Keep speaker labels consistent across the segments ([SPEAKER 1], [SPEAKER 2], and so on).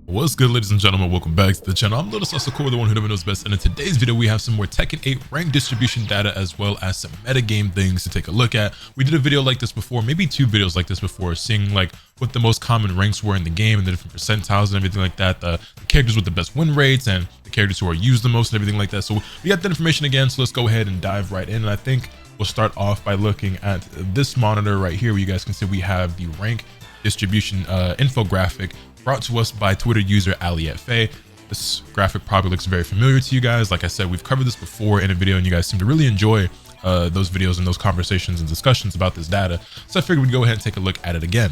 [SPEAKER 1] What's good, ladies and gentlemen? Welcome back to the channel. I'm LotusAsakura, the one who never knows best, and in today's video we have some more Tekken 8 rank distribution data as well as some metagame things to take a look at. We did a video like this before, maybe two videos like this before, seeing like what the most common ranks were in the game and the different percentiles and everything like that, the characters with the best win rates and the characters who are used the most and everything like that. So we got that information again, so let's go ahead and dive right in. And I think we'll start off by looking at this monitor right here where you guys can see we have the rank distribution infographic brought to us by Twitter user AliFA. This graphic probably looks very familiar to you guys. Like I said, we've covered this before in a video and you guys seem to really enjoy those videos and those conversations and discussions about this data. So I figured we'd go ahead and take a look at it again.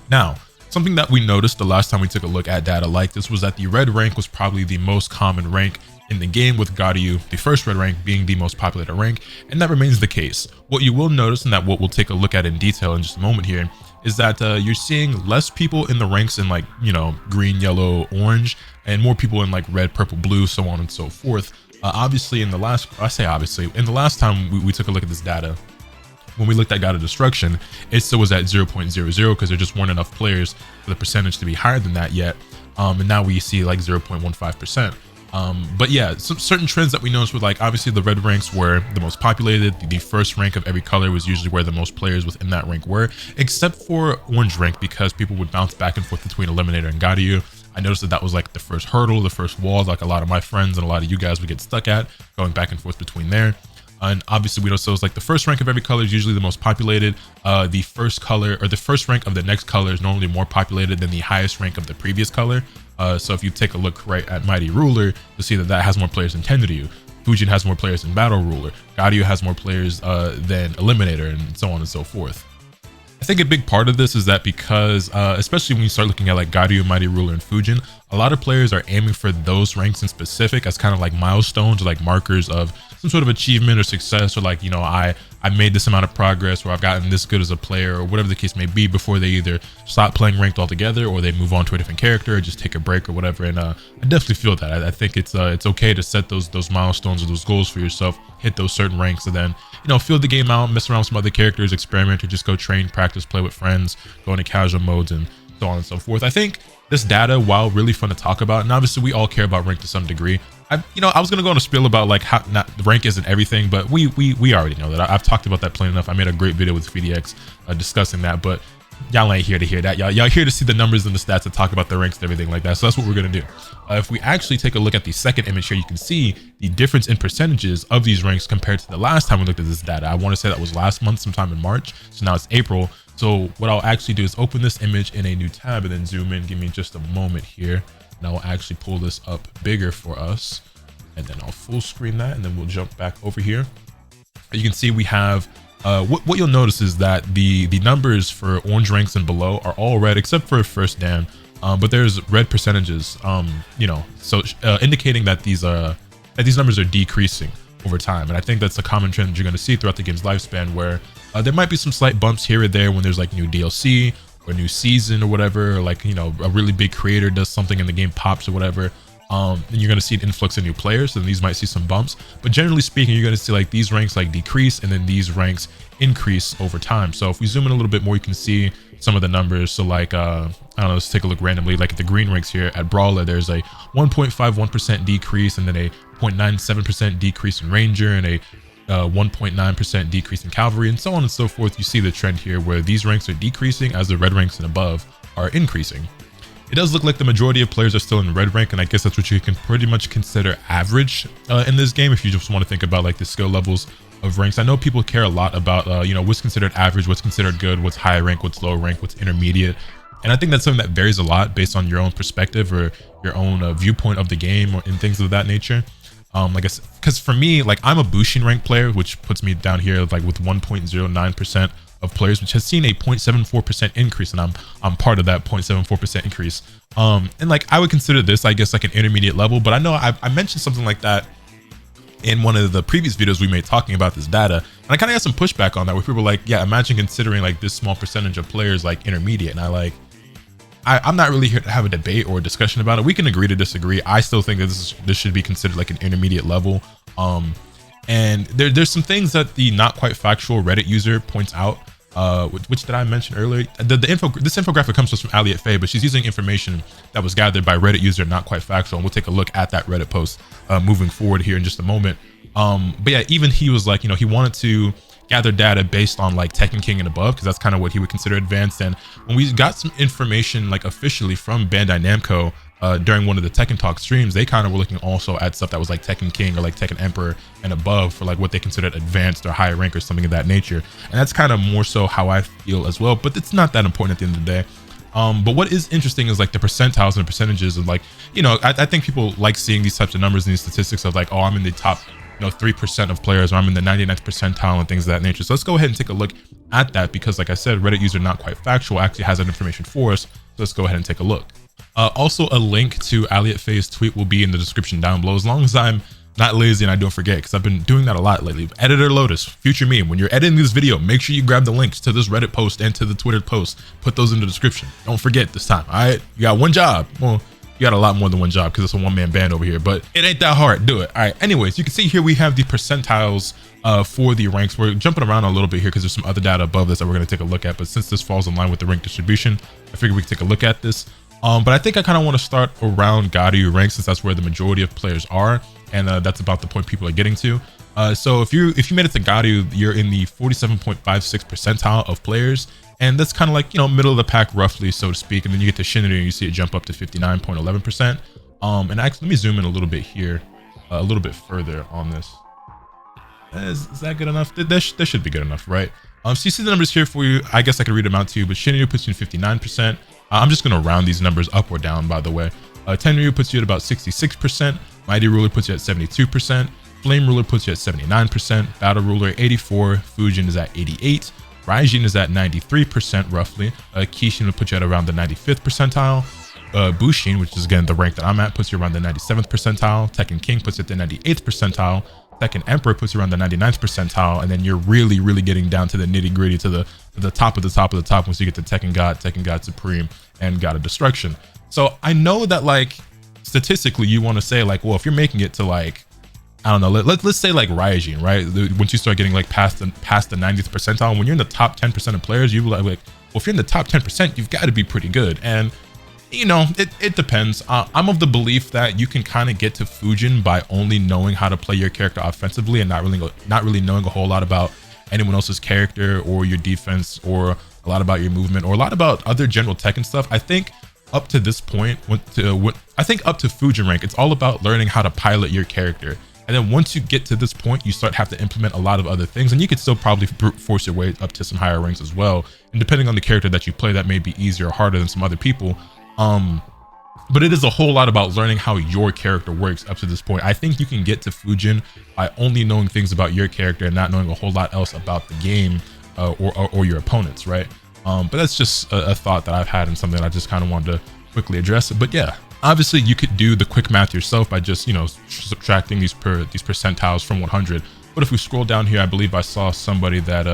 [SPEAKER 1] Now, something that we noticed the last time we took a look at data like this was that the red rank was probably the most common rank in the game, with Garyu, the first red rank, being the most populated rank, and that remains the case. What you will notice, and that what we'll take a look at in detail in just a moment here, is that you're seeing less people in the ranks in like, you know, green, yellow, orange, and more people in like red, purple, blue, so on and so forth. Obviously, in the last, in the last time we took a look at this data, when we looked at God of Destruction, it still was at 0.00 because there just weren't enough players for the percentage to be higher than that yet. And now we see like 0.15%. But yeah, some certain trends that we noticed were like, obviously the red ranks were the most populated. The first rank of every color was usually where the most players within that rank were, except for orange rank, because people would bounce back and forth between Eliminator and Garyu. I noticed that was like the first hurdle, the first wall, like a lot of my friends and a lot of you guys would get stuck at, going back and forth between there. And obviously we know, so it's like the first rank of every color is usually the most populated. The first color, or the first rank of the next color, is normally more populated than the highest rank of the previous color. So if you take a look right at Mighty Ruler, you'll see that that has more players than Tenryu. Fujin has more players than Battle Ruler. Garyu has more players than Eliminator, and so on and so forth. I think a big part of this is that because, especially when you start looking at like Garyu, Mighty Ruler, and Fujin, a lot of players are aiming for those ranks in specific as kind of like milestones, or like markers of some sort of achievement or success, or like, you know, I made this amount of progress, or I've gotten this good as a player, or whatever the case may be, before they either stop playing ranked altogether or they move on to a different character or just take a break or whatever. And I definitely feel that. I think it's okay to set those milestones or those goals for yourself, hit those certain ranks, and then, you know, feel the game out, mess around with some other characters, experiment, or just go train, practice, play with friends, go into casual modes, and so on and so forth. I think this data, while really fun to talk about, and obviously we all care about rank to some degree, I was gonna go on a spiel about like how the rank isn't everything, but we already know that. I've talked about that plain enough. I made a great video with VDX discussing that, but y'all ain't here to hear that. Y'all here to see the numbers and the stats and talk about the ranks and everything like that. So that's what we're gonna do. If we actually take a look at the second image here, you can see the difference in percentages of these ranks compared to the last time we looked at this data. I want to say that was last month, sometime in March. So now it's April. So what I'll actually do is open this image in a new tab and then zoom in. Give me just a moment here, and I'll actually pull this up bigger for us, and then I'll full screen that, and then we'll jump back over here. You can see we have what you'll notice is that the numbers for orange ranks and below are all red except for first Dan, but there's red percentages, you know, so indicating that these numbers are decreasing over time. And I think that's a common trend that you're going to see throughout the game's lifespan, where there might be some slight bumps here or there when there's like new DLC or new season or whatever, or like, you know, a really big creator does something and the game pops or whatever. And you're going to see an influx of new players, and these might see some bumps, but generally speaking, you're going to see like these ranks like decrease and then these ranks increase over time. So if we zoom in a little bit more, you can see some of the numbers. So like I don't know, let's take a look randomly. Like at the green ranks here at Brawler, there's a 1.51% decrease, and then a 0.97% decrease in Ranger, and a 1.9% decrease in Cavalry, and so on and so forth. You see the trend here where these ranks are decreasing as the red ranks and above are increasing. It does look like the majority of players are still in red rank, and I guess that's what you can pretty much consider average in this game, if you just want to think about like the skill levels of ranks. I know people care a lot about you know, what's considered average, what's considered good, what's high rank, what's low rank, what's intermediate, and I think that's something that varies a lot based on your own perspective or your own viewpoint of the game, or in things of that nature. Like, because for me, like, I'm a Bushin rank player, which puts me down here like with 1.09% of players, which has seen a 0.74% increase, and I'm part of that 0.74% increase. And like, I would consider this, I guess, like an intermediate level, but I know I mentioned something like that in one of the previous videos we made talking about this data, and I kind of got some pushback on that, where people were like, yeah, imagine considering like this small percentage of players like intermediate. And I'm not really here to have a debate or a discussion about it. We can agree to disagree. I still think that this should be considered like an intermediate level. And there's some things that the not quite factual Reddit user points out which did I mention earlier? This infographic comes to us from Elliot Faye, but she's using information that was gathered by Reddit user Not Quite Factual, and we'll take a look at that Reddit post moving forward here in just a moment. But yeah, even he was like, he wanted to gather data based on like Tekken King and above, because that's kind of what he would consider advanced. And when we got some information like officially from Bandai Namco during one of the Tekken Talk streams, they kind of were looking also at stuff that was like Tekken King or like Tekken Emperor and above for like what they considered advanced or higher rank or something of that nature. And that's kind of more so how I feel as well, but it's not that important at the end of the day. But what is interesting is like the percentiles and the percentages of like, I think people like seeing these types of numbers and these statistics of like, oh, I'm in the top 3% of players, or I'm in the 99th percentile and things of that nature. So let's go ahead and take a look at that, because like I said, Reddit user Not Quite Factual actually has that information for us. So let's go ahead and take a look. Also, a link to Elliot Faye's tweet will be in the description down below, as long as I'm not lazy and I don't forget, because I've been doing that a lot lately. Editor Lotus, future me, when you're editing this video, make sure you grab the links to this Reddit post and to the Twitter post. Put those in the description. Don't forget this time. All right, you got one job. Well, you got a lot more than one job because it's a one-man band over here, but it ain't that hard. Do it. All right, anyways, you can see here we have the percentiles for the ranks. We're jumping around a little bit here because there's some other data above this that we're going to take a look at, but since this falls in line with the rank distribution, I figured we could take a look at this. But I think I kind of want to start around Gairyu rank, since that's where the majority of players are, and that's about the point people are getting to. So if you made it to Gairyu, you're in the 47.56 percentile of players, and that's kind of like, middle of the pack roughly, so to speak. And then you get to Shinryu and you see it jump up to 59.11%. And actually, let me zoom in a little bit here, a little bit further on this. Is that good enough? That should be good enough, right? So you see the numbers here for you. I guess I could read them out to you, but Shinryu puts you in 59%. I'm just going to round these numbers up or down, by the way. Tenryu puts you at about 66%. Mighty Ruler puts you at 72%. Flame Ruler puts you at 79%. Battle Ruler 84%. Fujin is at 88%. Raijin is at 93% roughly. Kishin will put you at around the 95th percentile. Bushin, which is again the rank that I'm at, puts you around the 97th percentile. Tekken King puts you at the 98th percentile. Tekken Emperor puts you around the 99th percentile, and then you're really getting down to the nitty gritty, to the top of the top of the top once you get to Tekken God Supreme, and God of Destruction. So I know that like statistically you want to say like, well, if you're making it to like, I don't know, let's say like Raijin, right? Once you start getting like past the 90th percentile, when you're in the top 10% of players, you like, well, if you're in the top 10%, you've got to be pretty good. And it depends. I'm of the belief that you can kind of get to Fujin by only knowing how to play your character offensively and not really knowing a whole lot about anyone else's character or your defense, or a lot about your movement, or a lot about other general Tekken stuff. I think up to this point, I think up to Fujin rank, it's all about learning how to pilot your character. And then once you get to this point, you have to implement a lot of other things, and you could still probably brute force your way up to some higher ranks as well. And depending on the character that you play, that may be easier or harder than some other people. But it is a whole lot about learning how your character works up to this point. I think you can get to Fujin by only knowing things about your character and not knowing a whole lot else about the game or your opponents, right? But that's just a thought that I've had, and something that I just kind of wanted to quickly address. But yeah, obviously you could do the quick math yourself by just, subtracting these percentiles from 100. But if we scroll down here, I believe I saw somebody that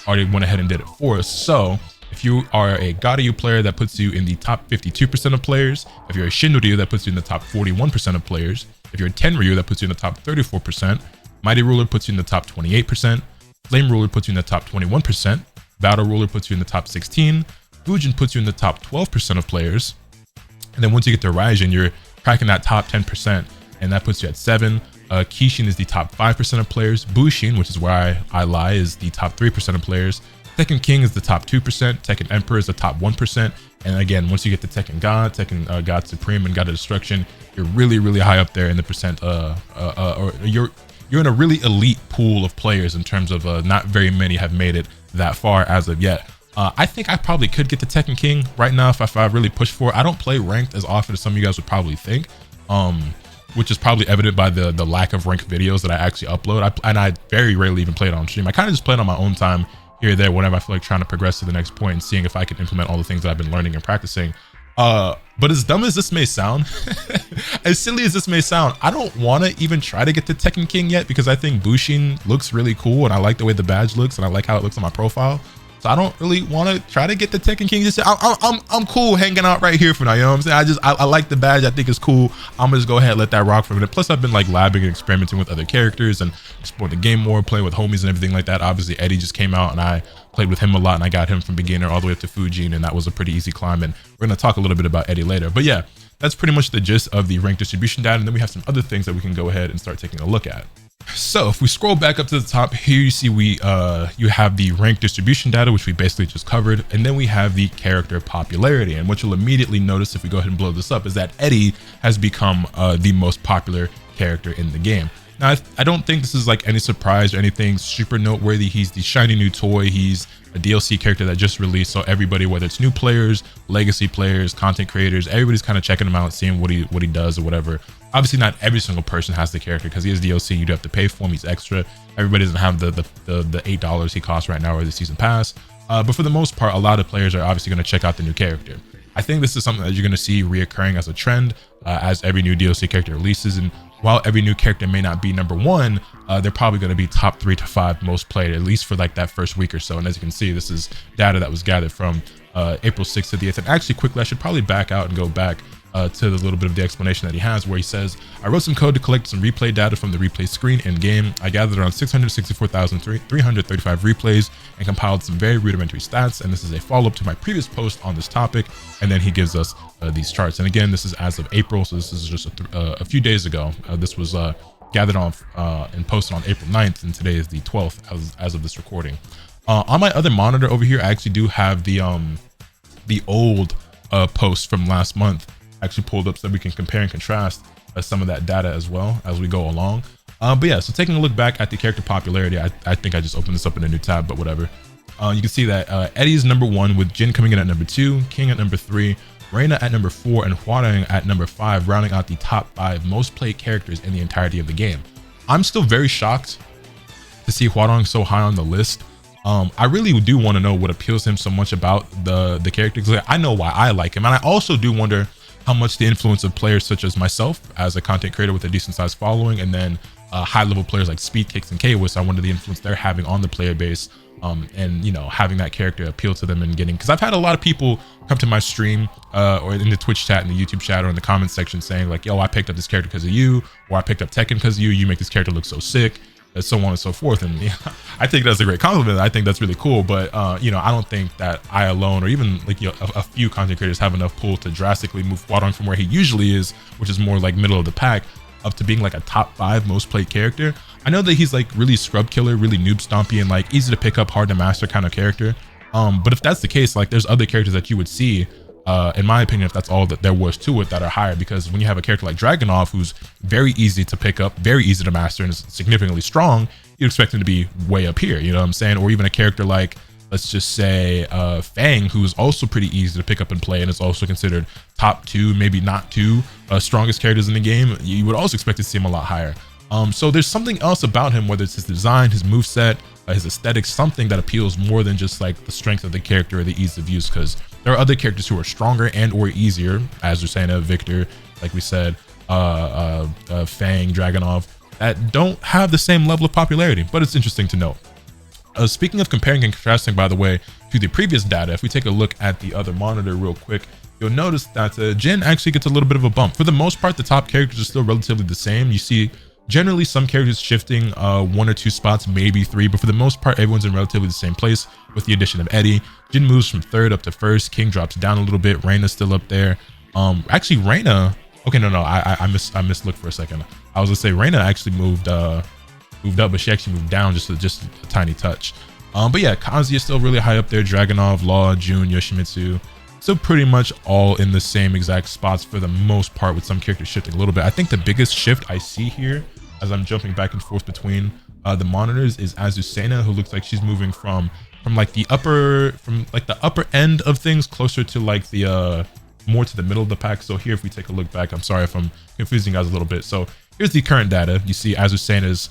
[SPEAKER 1] already went ahead and did it for us. So if you are a Gairyu player, that puts you in the top 52% of players. If you're a Shinryu, that puts you in the top 41% of players. If you're a Tenryu, that puts you in the top 34%. Mighty Ruler puts you in the top 28%. Flame Ruler puts you in the top 21%. Battle Ruler puts you in the top 16%. Fujin puts you in the top 12% of players. And then once you get to Raijin, you're cracking that top 10%, and that puts you at 7%. Kishin is the top 5% of players. Bushin, which is where I lie, is the top 3% of players. Tekken King is the top 2%. Tekken Emperor is the top 1%. And again, once you get to Tekken God, Tekken God Supreme, and God of Destruction, you're really high up there in the percent. Or you're in a really elite pool of players in terms of not very many have made it that far as of yet. I think I probably could get to Tekken King right now if I really push for it. I don't play ranked as often as some of you guys would probably think, which is probably evident by the lack of ranked videos that I actually upload. And I very rarely even play it on stream. I kind of just play it on my own time here or there whenever I feel like trying to progress to the next point and seeing if I can implement all the things that I've been learning and practicing. But as dumb as this may sound, as silly as this may sound, I don't want to even try to get to Tekken King yet, because I think Bushin looks really cool and I like the way the badge looks and I like how it looks on my profile. So I don't really want to try to get the Tekken King. Just I'm cool hanging out right here for now. You know what I'm saying? I like the badge. I think it's cool. I'm gonna just go ahead and let that rock for a minute. Plus, I've been like labbing and experimenting with other characters and exploring the game more, playing with homies and everything like that. Obviously, Eddy just came out, and I played with him a lot, and I got him from beginner all the way up to Fujin, and that was a pretty easy climb. And we're going to talk a little bit about Eddy later. But yeah, that's pretty much the gist of the rank distribution data. And then we have some other things that we can go ahead and start taking a look at. So if we scroll back up to the top here, you see you have the rank distribution data, which we basically just covered, and then we have the character popularity. And what you'll immediately notice if we go ahead and blow this up is that Eddy has become the most popular character in the game. Now, I don't think this is like any surprise or anything super noteworthy. He's the shiny new toy. He's a DLC character that just released, so everybody, whether it's new players, legacy players, content creators, everybody's kind of checking him out, seeing what he does or whatever. Obviously, not every single person has the character because he is DLC. You do have to pay for him. He's extra. Everybody doesn't have the $8 he costs right now or the season pass. But for the most part, a lot of players are obviously going to check out the new character. I think this is something that you're going to see reoccurring as a trend as every new DLC character releases. And while every new character may not be number one, they're probably going to be top 3 to 5 most played, at least for like that first week or so. And as you can see, this is data that was gathered from April 6th to the 8th. And actually, quickly, I should probably back out and go back to the little bit of the explanation that he has, where he says, I wrote some code to collect some replay data from the replay screen in game. I gathered around 664,335 replays and compiled some very rudimentary stats. And this is a follow-up to my previous post on this topic. And then he gives us these charts. And again, this is as of April. So this is just a few days ago. This was gathered on and posted on April 9th. And today is the 12th as of this recording. On my other monitor over here, I actually do have the old post from last month actually pulled up so that we can compare and contrast some of that data as well as we go along. But yeah, so taking a look back at the character popularity, I think I just opened this up in a new tab, but whatever. You can see that Eddy is number 1, with Jin coming in at number 2, King at number 3, Reina at number 4, and Hwarang at number 5, rounding out the top 5 most played characters in the entirety of the game. I'm still very shocked to see Hwarang so high on the list. I really do want to know what appeals to him so much about the character, because I know why I like him, and I also do wonder how much the influence of players such as myself as a content creator with a decent sized following, and then high level players like Speedkicks and Kwis, I wonder the influence they're having on the player base, and you know, having that character appeal to them and getting, because I've had a lot of people come to my stream or in the Twitch chat, in the YouTube chat, or in the comment section saying like, yo, I picked up this character because of you, or I picked up Tekken because of you, you make this character look so sick, and so on and so forth. And yeah, I think that's a great compliment. I think that's really cool, but you know, I don't think that I alone, or even like, you know, a few content creators have enough pull to drastically move Hwarang from where he usually is, which is more like middle of the pack, up to being like a top 5 most played character. I know that he's like really scrub killer, really noob stompy, and like easy to pick up, hard to master kind of character. But if that's the case, like there's other characters that you would see, in my opinion, if that's all that there was to it, that are higher, because when you have a character like Dragunov, who's very easy to pick up, very easy to master, and is significantly strong, you'd expect him to be way up here, you know what I'm saying? Or even a character like, let's just say Fang, who's also pretty easy to pick up and play, and is also considered top 2, maybe not 2 strongest characters in the game. You would also expect to see him a lot higher. So there's something else about him, whether it's his design, his moveset, his aesthetics, something that appeals more than just like the strength of the character or the ease of use, because there are other characters who are stronger and or easier, as we're saying, Victor, like we said, Fang, Dragunov, that don't have the same level of popularity, but it's interesting to note. Speaking of comparing and contrasting, by the way, to the previous data, if we take a look at the other monitor real quick, you'll notice that Jin actually gets a little bit of a bump. For the most part, the top characters are still relatively the same. You see generally some characters shifting 1 or 2 spots, maybe 3, but for the most part, everyone's in relatively the same place with the addition of Eddy. Jin moves from 3rd up to 1st. King drops down a little bit. Reina's still up there. Actually, Reina, okay, no, I mislooked for a second. I was gonna say Reina actually moved up, but she actually moved down just a tiny touch. But yeah, Kazuya is still really high up there. Dragunov, Law, Jun, Yoshimitsu, still pretty much all in the same exact spots for the most part, with some characters shifting a little bit. I think the biggest shift I see here, as I'm jumping back and forth between the monitors, is Azucena, who looks like she's moving from like the upper end of things, closer to like the more to the middle of the pack. So here, if we take a look back, I'm sorry if I'm confusing you guys a little bit. So here's the current data. You see Azucena's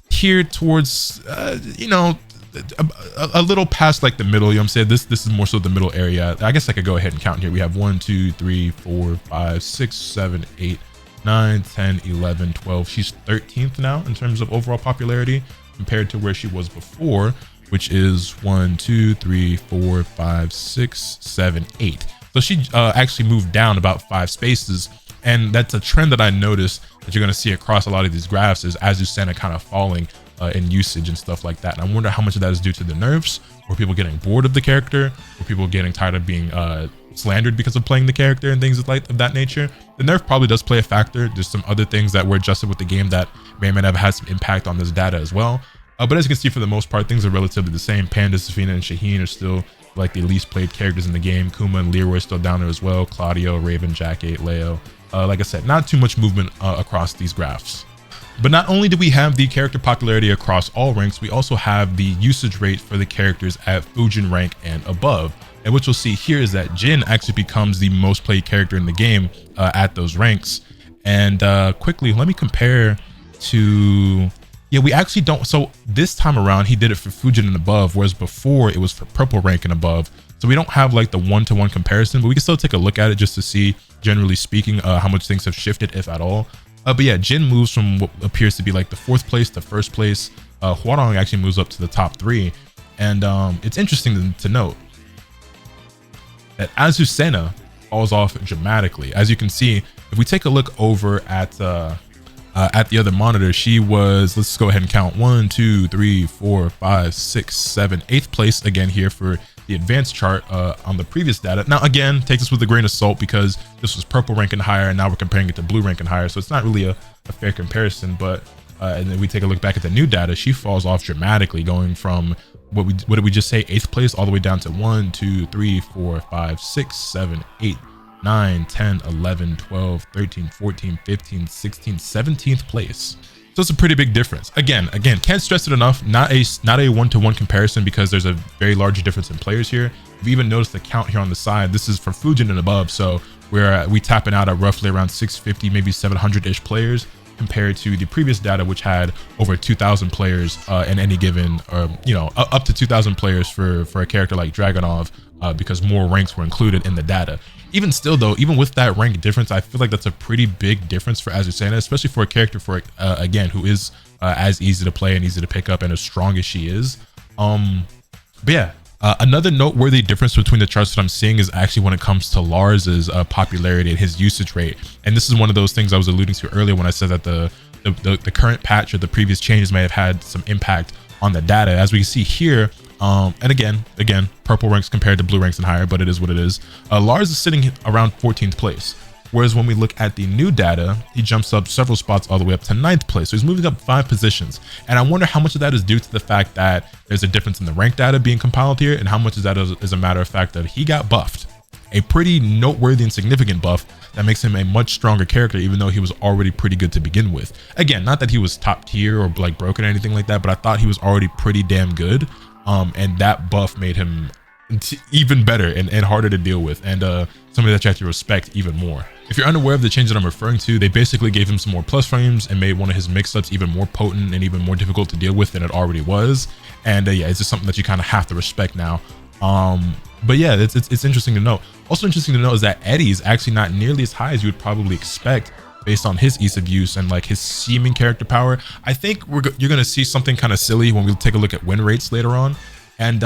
[SPEAKER 1] here towards you know, a little past like the middle, you know what I'm saying? This is more so the middle area. I guess I could go ahead and count here. We have 1, 2, 3, 4, 5, 6, 7, 8, 9, 10, 11, 12. She's 13th now in terms of overall popularity compared to where she was before, which is 1, 2, 3, 4, 5, 6, 7, 8. So she actually moved down about 5 spaces. And that's a trend that I noticed that you're going to see across a lot of these graphs, is Azucena kind of falling in usage and stuff like that. And I wonder how much of that is due to the nerfs, or people getting bored of the character, or people getting tired of being slandered because of playing the character and things like of that nature, the nerf probably does play a factor. There's some other things that were adjusted with the game that may or may not have had some impact on this data as well. But as you can see, for the most part, things are relatively the same. Panda, Safina, and Shaheen are still like the least played characters in the game. Kuma and Leroy still down there as well. Claudio, Raven, Jack 8, Leo. Like I said, not too much movement across these graphs. But not only do we have the character popularity across all ranks, we also have the usage rate for the characters at Fujin rank and above. And what you'll see here is that Jin actually becomes the most played character in the game at those ranks. And quickly, let me compare to... Yeah, we actually don't. So this time around, he did it for Fujin and above, whereas before it was for purple rank and above. So we don't have like the one-to-one comparison, but we can still take a look at it just to see, generally speaking, how much things have shifted, if at all. But yeah, Jin moves from what appears to be like the 4th place to 1st place. Huarong actually moves up to the top 3. And it's interesting to note that Azucena falls off dramatically. As you can see, if we take a look over at the other monitor, she was, let's go ahead and count, 1, 2, 3, 4, 5, 6, 7, 8th place again here for the advanced chart on the previous data. Now again, take this with a grain of salt because this was purple rank and higher, and now we're comparing it to blue rank and higher, so it's not really a fair comparison. But and then we take a look back at the new data, she falls off dramatically, going from what did we just say, 8th place all the way down to 1, 2, 3, 4, 5, 6, 7, 8, 9, 10, 11, 12, 13, 14, 15, 16, 17th place. So it's a pretty big difference. Again, can't stress it enough. Not a one-to-one comparison because there's a very large difference in players here. If you even notice the count here on the side, this is for Fujin and above. So we tapping out at roughly around 650, maybe 700-ish players compared to the previous data, which had over 2,000 players in any given, up to 2,000 players for a character like Dragunov, because more ranks were included in the data. Even still though, even with that rank difference, I feel like that's a pretty big difference for Azucena, especially for a character again, who is as easy to play and easy to pick up and as strong as she is. But yeah, another noteworthy difference between the charts that I'm seeing is actually when it comes to Lars's popularity and his usage rate. And this is one of those things I was alluding to earlier when I said that the current patch or the previous changes may have had some impact on the data. As we see here, and again, purple ranks compared to blue ranks and higher, but it is what it is. Lars is sitting around 14th place. Whereas when we look at the new data, he jumps up several spots all the way up to 9th place. So he's moving up 5 positions. And I wonder how much of that is due to the fact that there's a difference in the rank data being compiled here, and how much of that is a matter of fact that he got buffed. A pretty noteworthy and significant buff that makes him a much stronger character, even though he was already pretty good to begin with. Again, not that he was top tier or like broken or anything like that, but I thought he was already pretty damn good. And that buff made him even better and harder to deal with, and somebody that you have to respect even more. If you're unaware of the change that I'm referring to, they basically gave him some more plus frames and made one of his mix-ups even more potent and even more difficult to deal with than it already was. And yeah, it's just something that you kind of have to respect now. But yeah, it's interesting to note. Also interesting to note is that Eddy is actually not nearly as high as you would probably expect based on his ease of use and like his seeming character power. I think you're gonna see something kind of silly when we take a look at win rates later on. And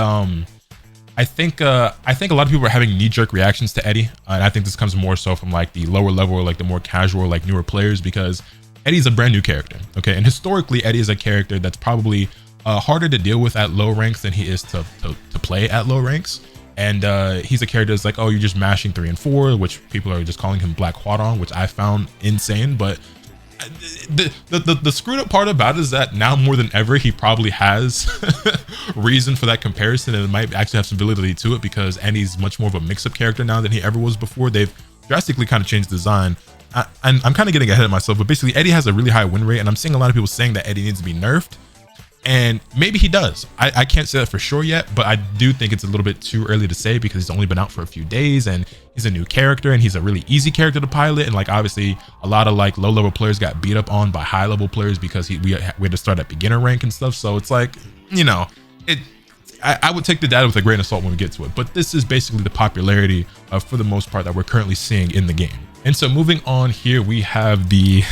[SPEAKER 1] I think a lot of people are having knee-jerk reactions to Eddy, and I think this comes more so from like the lower level or like the more casual, like newer players, because Eddy's a brand new character, okay? And historically, Eddy is a character that's probably harder to deal with at low ranks than he is to play at low ranks. And he's a character that's like, oh, you're just mashing 3 and 4, which people are just calling him Black Huarong, which I found insane. But the screwed up part about it is that now more than ever, he probably has reason for that comparison, and it might actually have some validity to it, because Eddy's much more of a mix-up character now than he ever was before. They've drastically kind of changed design. And I'm kind of getting ahead of myself, but basically Eddy has a really high win rate, and I'm seeing a lot of people saying that Eddy needs to be nerfed. And maybe he does. I can't say that for sure yet, but I do think it's a little bit too early to say, because he's only been out for a few days and he's a new character, and he's a really easy character to pilot. And like, obviously a lot of like low level players got beat up on by high level players because we had to start at beginner rank and stuff. So it's like, you know, I would take the data with a grain of salt when we get to it, but this is basically the popularity for the most part that we're currently seeing in the game. And so moving on here, we have the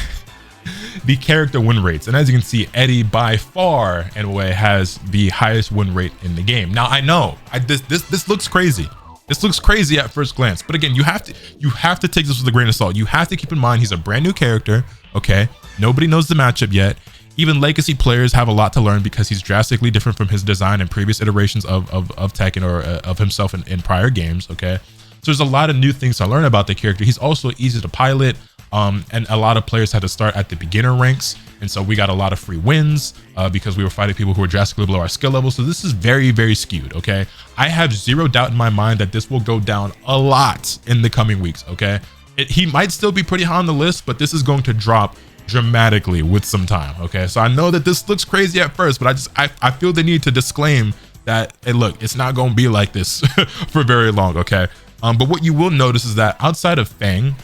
[SPEAKER 1] character win rates, and as you can see, Eddy by far and away has the highest win rate in the game. Now I know this looks crazy. This looks crazy at first glance, but again, you have to take this with a grain of salt. You have to keep in mind he's a brand new character, okay? Nobody knows the matchup yet. Even legacy players have a lot to learn because he's drastically different from his design in previous iterations of Tekken or of himself in prior games. Okay, so there's a lot of new things to learn about the character. He's also easy to pilot, and a lot of players had to start at the beginner ranks, and so we got a lot of free wins because we were fighting people who were drastically below our skill level. So this is very, very skewed. Okay, I have zero doubt in my mind that this will go down a lot in the coming weeks. Okay, he might still be pretty high on the list, but this is going to drop dramatically with some time. Okay, so I know that this looks crazy at first, but I feel the need to disclaim that, hey, look, it's not going to be like this for very long. Okay, but what you will notice is that outside of Fang,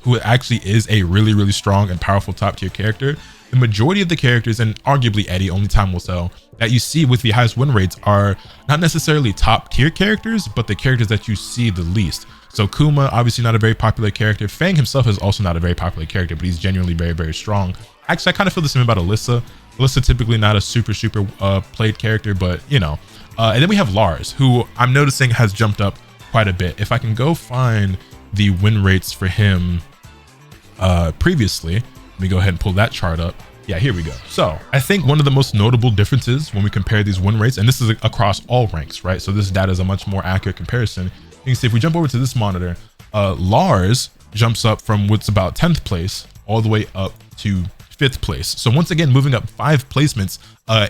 [SPEAKER 1] who actually is a really, really strong and powerful top tier character, the majority of the characters, and arguably Eddy, only time will tell, that you see with the highest win rates are not necessarily top tier characters, but the characters that you see the least. So Kuma, obviously not a very popular character. Fang himself is also not a very popular character, but he's genuinely very, very strong. Actually, I kind of feel the same about Alyssa. Alyssa typically not a super played character, but you know. And then we have Lars, who I'm noticing has jumped up quite a bit. If I can go find the win rates for him previously, let me go ahead and pull that chart up. Yeah, here we go. So I think one of the most notable differences when we compare these win rates, and this is across all ranks, right? So this data is a much more accurate comparison. You can see if we jump over to this monitor, Lars jumps up from what's about 10th place all the way up to 5th place. So once again, moving up 5 placements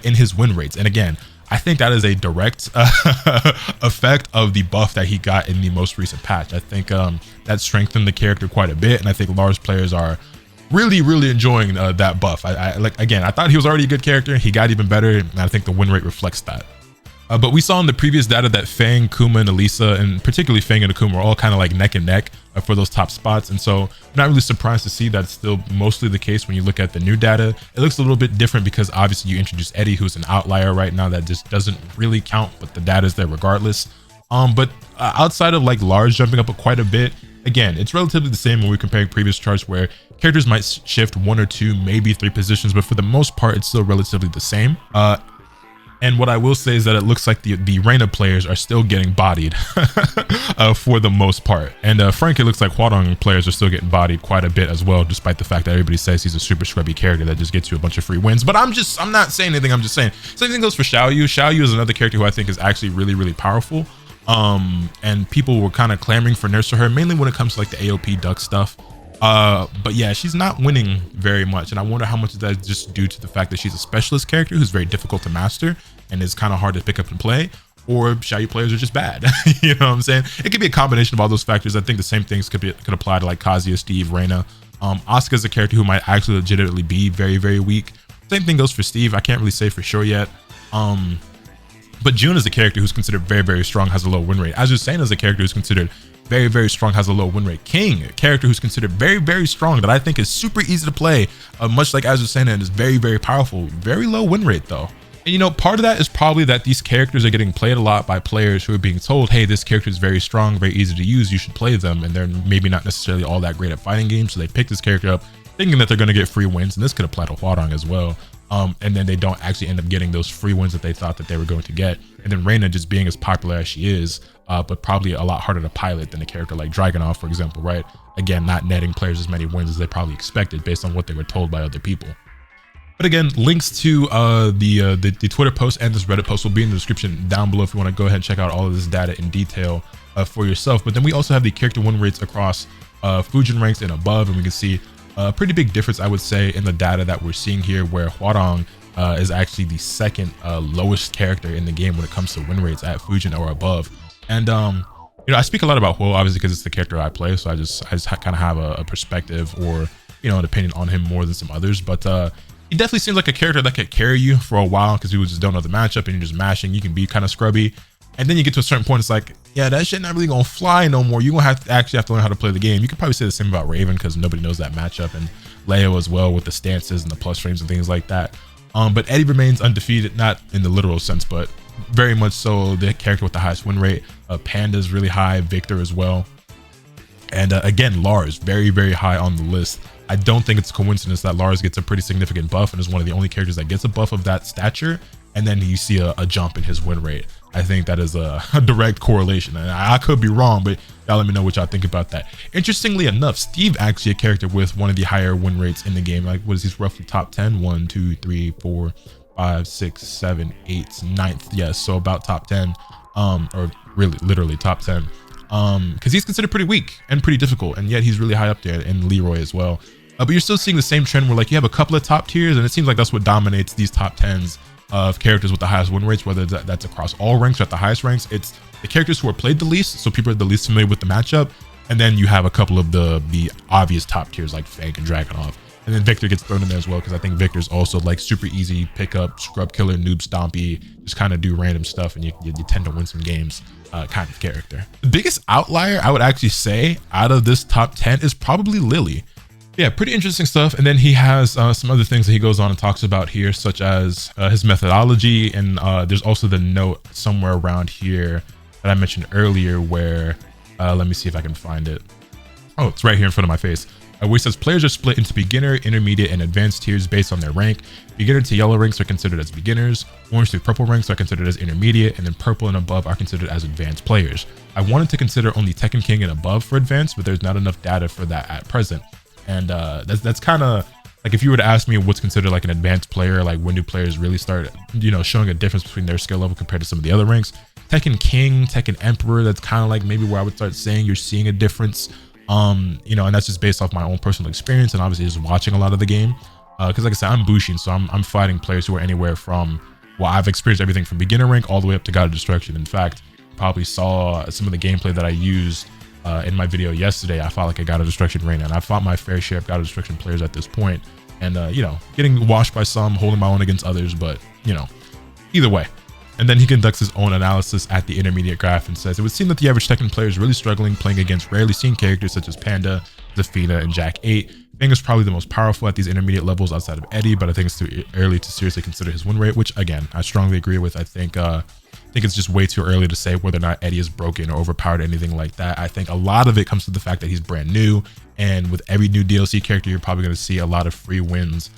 [SPEAKER 1] in his win rates. And again, I think that is a direct effect of the buff that he got in the most recent patch. I think that strengthened the character quite a bit. And I think Lars players are really, really enjoying that buff. I thought he was already a good character. He got even better. And I think the win rate reflects that. But we saw in the previous data that Fang, Kuma, and Elisa, and particularly Fang and Akuma, are all kind of like neck and neck for those top spots. And so I'm not really surprised to see that's still mostly the case when you look at the new data. It looks a little bit different because obviously you introduce Eddy, who's an outlier right now that just doesn't really count, but the data is there regardless. But outside of like Lars jumping up quite a bit, again, it's relatively the same when we're comparing previous charts where characters might shift 1 or 2, maybe 3 positions, but for the most part, it's still relatively the same. And what I will say is that it looks like the Reina players are still getting bodied for the most part. And frankly, it looks like Huarong players are still getting bodied quite a bit as well, despite the fact that everybody says he's a super scrubby character that just gets you a bunch of free wins. But I'm not saying anything, I'm just saying. Same thing goes for Xiaoyu. Xiaoyu is another character who I think is actually really, really powerful. And people were kind of clamoring for nerfs for her, mainly when it comes to like the AOP duck stuff. But yeah, she's not winning very much, and I wonder how much of that is just due to the fact that she's a specialist character who's very difficult to master and is kind of hard to pick up and play, or Xiaoyu players are just bad. You know what I'm saying? It could be a combination of all those factors. I think the same things could apply to like Kazuya, Steve, Reina. Asuka's a character who might actually legitimately be very, very weak. Same thing goes for Steve. I can't really say for sure yet. But June is a character who's considered very, very strong, has a low win rate. Azucena is a character who's considered very, very strong, has a low win rate. King, a character who's considered very, very strong that I think is super easy to play, much like Azucena, and is very, very powerful. Very low win rate though. And you know, part of that is probably that these characters are getting played a lot by players who are being told, hey, this character is very strong, very easy to use, you should play them. And they're maybe not necessarily all that great at fighting games, so they pick this character up thinking that they're going to get free wins. And this could apply to Huarong as well. And then they don't actually end up getting those free wins that they thought that they were going to get. And then Reina just being as popular as she is, but probably a lot harder to pilot than a character like Dragunov, for example, right? Again, not netting players as many wins as they probably expected based on what they were told by other people. But again, links to the Twitter post and this Reddit post will be in the description down below if you want to go ahead and check out all of this data in detail for yourself. But then we also have the character win rates across Fujin ranks and above, and we can see a pretty big difference, I would say, in the data that we're seeing here, where Huarong is actually the second lowest character in the game when it comes to win rates at Fujin or above. And you know, I speak a lot about Huo obviously because it's the character I play, so I just kind of have a perspective or, you know, an opinion on him more than some others. But he definitely seems like a character that could carry you for a while because you just don't know the matchup and you're just mashing. You can be kind of scrubby, and then you get to a certain point, it's like, yeah, that shit not really gonna fly no more. You're gonna actually have to learn how to play the game. You could probably say the same about Raven because nobody knows that matchup, and Leo as well with the stances and the plus frames and things like that. But Eddy remains undefeated, not in the literal sense, but very much so the character with the highest win rate. Panda's really high, Victor as well. And again, Lars, very, very high on the list. I don't think it's a coincidence that Lars gets a pretty significant buff and is one of the only characters that gets a buff of that stature. And then you see a jump in his win rate. I think that is a direct correlation, and I could be wrong, but y'all let me know what y'all think about that. Interestingly enough, Steve actually a character with one of the higher win rates in the game. Like, what is he, roughly top 10? 1, 2, 3, 4, 5, 6, 7, 8, 9th. Yes, so about top 10, or really literally top 10. Because he's considered pretty weak and pretty difficult, and yet he's really high up there, and Leroy as well. But you're still seeing the same trend where like you have a couple of top tiers, and it seems like that's what dominates these top 10s of characters with the highest win rates, whether that's across all ranks or at the highest ranks. It's the characters who are played the least, so people are the least familiar with the matchup, and then you have a couple of the obvious top tiers like Fang and Dragunov, and then Victor gets thrown in there as well, because I think Victor's also like super easy pickup, scrub killer, noob stompy, just kind of do random stuff, and you tend to win some games kind of character. The biggest outlier I would actually say out of this top 10 is probably Lily. Yeah, pretty interesting stuff. And then he has some other things that he goes on and talks about here, such as his methodology. And there's also the note somewhere around here that I mentioned earlier where, let me see if I can find it. Oh, it's right here in front of my face. Where he says players are split into beginner, intermediate, and advanced tiers based on their rank. Beginner to yellow ranks are considered as beginners. Orange to purple ranks are considered as intermediate, and then purple and above are considered as advanced players. I wanted to consider only Tekken King and above for advanced, but there's not enough data for that at present. And that's kind of like, if you were to ask me what's considered like an advanced player, like when do players really start, you know, showing a difference between their skill level compared to some of the other ranks, Tekken King, Tekken Emperor, that's kind of like maybe where I would start saying you're seeing a difference. You know, and that's just based off my own personal experience and obviously just watching a lot of the game. Because like I said, I'm Bushin, so I'm fighting players who are anywhere from, well, I've experienced everything from beginner rank all the way up to God of Destruction. In fact, probably saw some of the gameplay that I used in my video yesterday. I fought like a God of Destruction Reina, and I fought my fair share of God of Destruction players at this point, and you know, getting washed by some, holding my own against others, but you know, either way. And then he conducts his own analysis at the intermediate graph and says, it would seem that the average Tekken player is really struggling playing against rarely seen characters such as Panda, Zafina, and Jack 8. Fang is probably the most powerful at these intermediate levels outside of Eddy, but I think it's too early to seriously consider his win rate, which again, I strongly agree with. I think it's just way too early to say whether or not Eddy is broken or overpowered or anything like that. I think a lot of it comes to the fact that he's brand new, and with every new DLC character, you're probably going to see a lot of free wins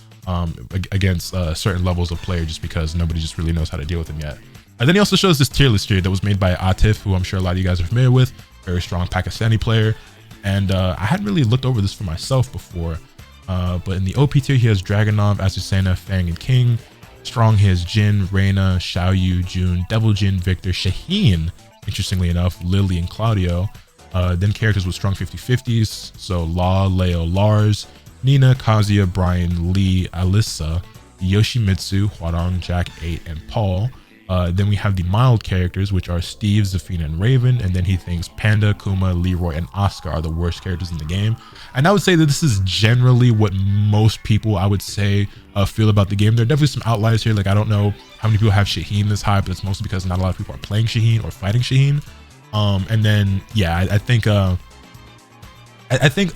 [SPEAKER 1] against certain levels of player, just because nobody just really knows how to deal with him yet. And then he also shows this tier list here that was made by Atif, who I'm sure a lot of you guys are familiar with, very strong Pakistani player. And I hadn't really looked over this for myself before, but in the OP tier, he has Dragunov, Azucena, Fang, and King. Strong, he has Jin, Reina, Xiaoyu, Jun, Devil Jin, Victor, Shaheen, interestingly enough, Lily, and Claudio. Then characters with strong 50-50s, so Law, Leo, Lars, Nina, Kazuya, Brian, Lee, Alyssa, Yoshimitsu, Hwarang, Jack 8, and Paul. Then we have the mild characters, which are Steve, Zafina, and Raven. And then he thinks Panda, Kuma, Leroy, and Oscar are the worst characters in the game. And I would say that this is generally what most people, I would say, feel about the game. There are definitely some outliers here. Like, I don't know how many people have Shaheen this high, but it's mostly because not a lot of people are playing Shaheen or fighting Shaheen. And then, yeah, I think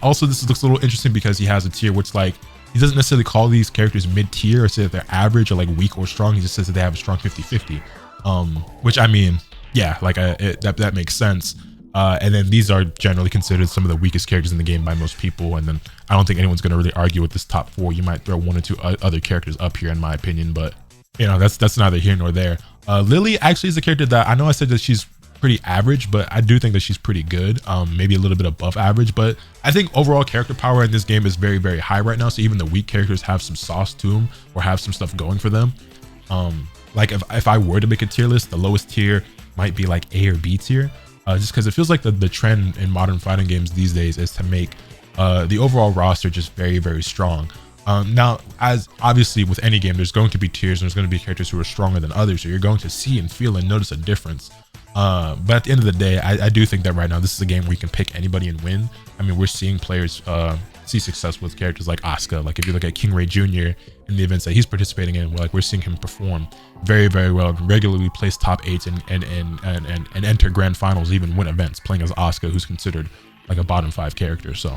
[SPEAKER 1] also this looks a little interesting because he has a tier which, like, he doesn't necessarily call these characters mid-tier or say that they're average or like weak or strong. He just says that they have a strong 50-50, which, I mean, yeah, like that makes sense. And then these are generally considered some of the weakest characters in the game by most people. And then I don't think anyone's going to really argue with this top 4. You might throw 1 or 2 other characters up here, in my opinion, but you know, that's neither here nor there. Lily actually is a character that I know I said that she's pretty average, but I do think that she's pretty good, maybe a little bit above average. But I think overall character power in this game is very, very high right now, so even the weak characters have some sauce to them or have some stuff going for them. Like if I were to make a tier list, the lowest tier might be like A or B tier, just because it feels like the trend in modern fighting games these days is to make the overall roster just very, very strong. Now, as obviously with any game, there's going to be tiers and there's going to be characters who are stronger than others, so you're going to see and feel and notice a difference. But at the end of the day, I do think that right now this is a game where you can pick anybody and win. I mean, we're seeing players see success with characters like Asuka. Like if you look at King Ray Jr. in the events that he's participating in, we're seeing him perform very, very well, regularly place top 8s and enter grand finals, even win events playing as Asuka, who's considered like a bottom 5 character. So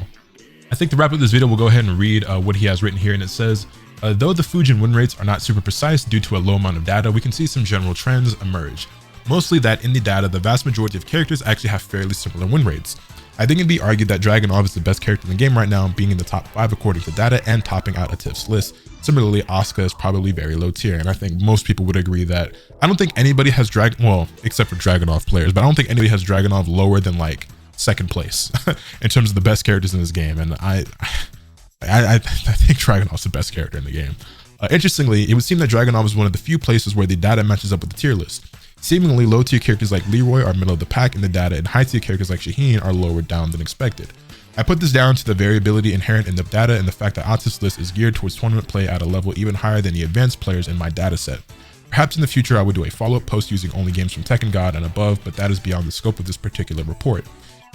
[SPEAKER 1] I think to wrap up this video, we'll go ahead and read what he has written here. And it says, though the Fujin win rates are not super precise due to a low amount of data, we can see some general trends emerge. Mostly that in the data, the vast majority of characters actually have fairly similar win rates. I think it'd be argued that Dragunov is the best character in the game right now, being in the top 5 according to data and topping out Atif's list. Similarly, Asuka is probably very low tier, and I think most people would agree that I don't think anybody has well, except for Dragunov players, but I don't think anybody has Dragunov lower than like second place in terms of the best characters in this game. And I think Dragunov's the best character in the game. Interestingly, it would seem that Dragunov is one of the few places where the data matches up with the tier list. Seemingly, low tier characters like Leroy are middle of the pack in the data, and high tier characters like Shaheen are lower down than expected. I put this down to the variability inherent in the data and the fact that Atif's list is geared towards tournament play at a level even higher than the advanced players in my dataset. Perhaps in the future I would do a follow-up post using only games from Tekken God and above, but that is beyond the scope of this particular report.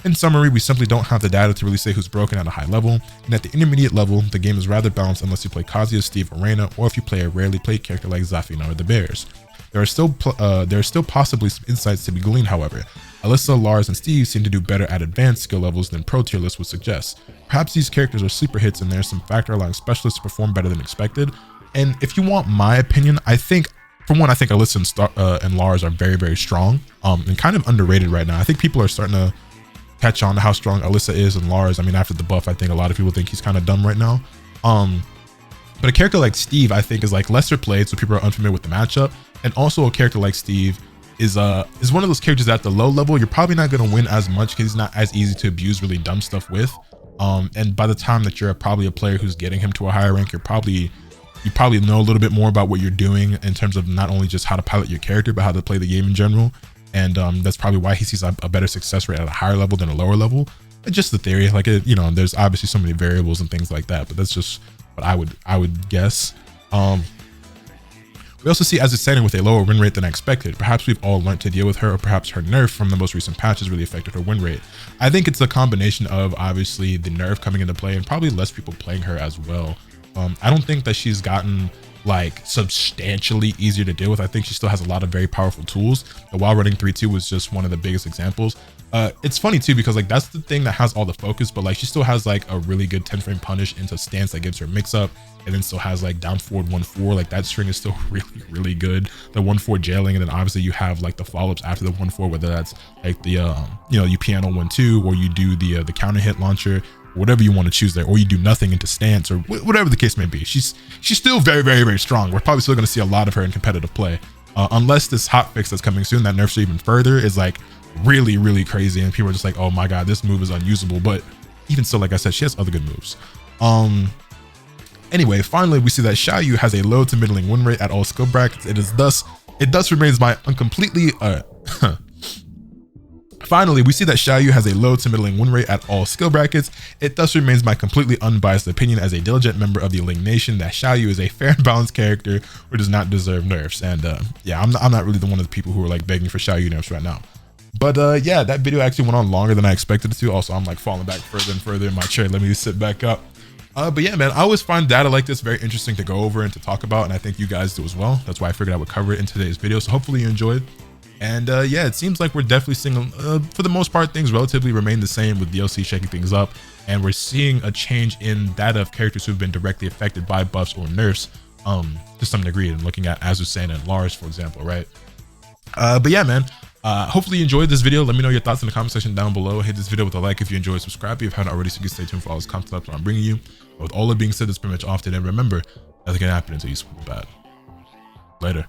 [SPEAKER 1] In summary, we simply don't have the data to really say who's broken at a high level, and at the intermediate level, the game is rather balanced unless you play Kazuya, Steve, or Reina, or if you play a rarely played character like Zafina or the Bears. There are still possibly some insights to be gleaned, however. Alyssa, Lars, and Steve seem to do better at advanced skill levels than pro tier lists would suggest. Perhaps these characters are sleeper hits and there's some factor allowing specialists to perform better than expected. And if you want my opinion, I think Alyssa and Lars are very, very strong and kind of underrated right now. I think people are starting to catch on to how strong Alyssa is and Lars. I mean, after the buff, I think a lot of people think he's kind of dumb right now. But a character like Steve, I think, is like lesser played, so people are unfamiliar with the matchup. And also a character like Steve is one of those characters at the low level you're probably not going to win as much because he's not as easy to abuse really dumb stuff with. And by the time that you're probably a player who's getting him to a higher rank, you probably know a little bit more about what you're doing in terms of not only just how to pilot your character, but how to play the game in general. And that's probably why he sees a better success rate at a higher level than a lower level. It's just the theory, like there's obviously so many variables and things like that, but that's just what I would guess. We also see Azucena with a lower win rate than I expected. Perhaps we've all learned to deal with her, or perhaps her nerf from the most recent patches really affected her win rate. I think it's a combination of obviously the nerf coming into play and probably less people playing her as well. I don't think that she's gotten like substantially easier to deal with. I think she still has a lot of very powerful tools. The while running 3-2 was just one of the biggest examples. It's funny too because like that's the thing that has all the focus, but like she still has like a really good 10 frame punish into stance that gives her mix up, and then still has like down forward 1-4. Like that string is still really good. The 1-4 jailing, and then obviously you have like the follow-ups after the 1-4, whether that's like the you piano 1-2, or you do the counter hit launcher, whatever you want to choose there, or you do nothing into stance, or whatever the case may be. She's still very, very, very strong. We're probably still going to see a lot of her in competitive play, unless this hot fix that's coming soon that nerfs her even further is like really, really crazy, and people are just like, oh my god, this move is unusable. But even still, like I said, she has other good moves. Anyway, finally we see that Xiaoyu has a low to middling win rate at all skill brackets. It thus remains my completely Finally, we see that Xiaoyu has a low to middling win rate at all skill brackets. It thus remains my completely unbiased opinion as a diligent member of the Ling Nation that Xiaoyu is a fair and balanced character who does not deserve nerfs. And yeah, I'm not really the one of the people who are like begging for Xiaoyu nerfs right now. But yeah, that video actually went on longer than I expected it to. Also, I'm like falling back further and further in my chair. Let me sit back up. But yeah, man, I always find data like this very interesting to go over and to talk about, and I think you guys do as well. That's why I figured I would cover it in today's video. So hopefully you enjoyed. And yeah, it seems like we're definitely seeing, for the most part, things relatively remain the same with DLC shaking things up. And we're seeing a change in data of characters who've been directly affected by buffs or nerfs to some degree. And looking at Azucena and Lars, for example, right? But yeah, man, hopefully you enjoyed this video. Let me know your thoughts in the comment section down below. Hit this video with a like if you enjoyed, subscribe if you haven't already, so you can stay tuned for all this content that I'm bringing you. But with all that being said, that's pretty much off today. Remember, nothing can happen until you swim bad. Later.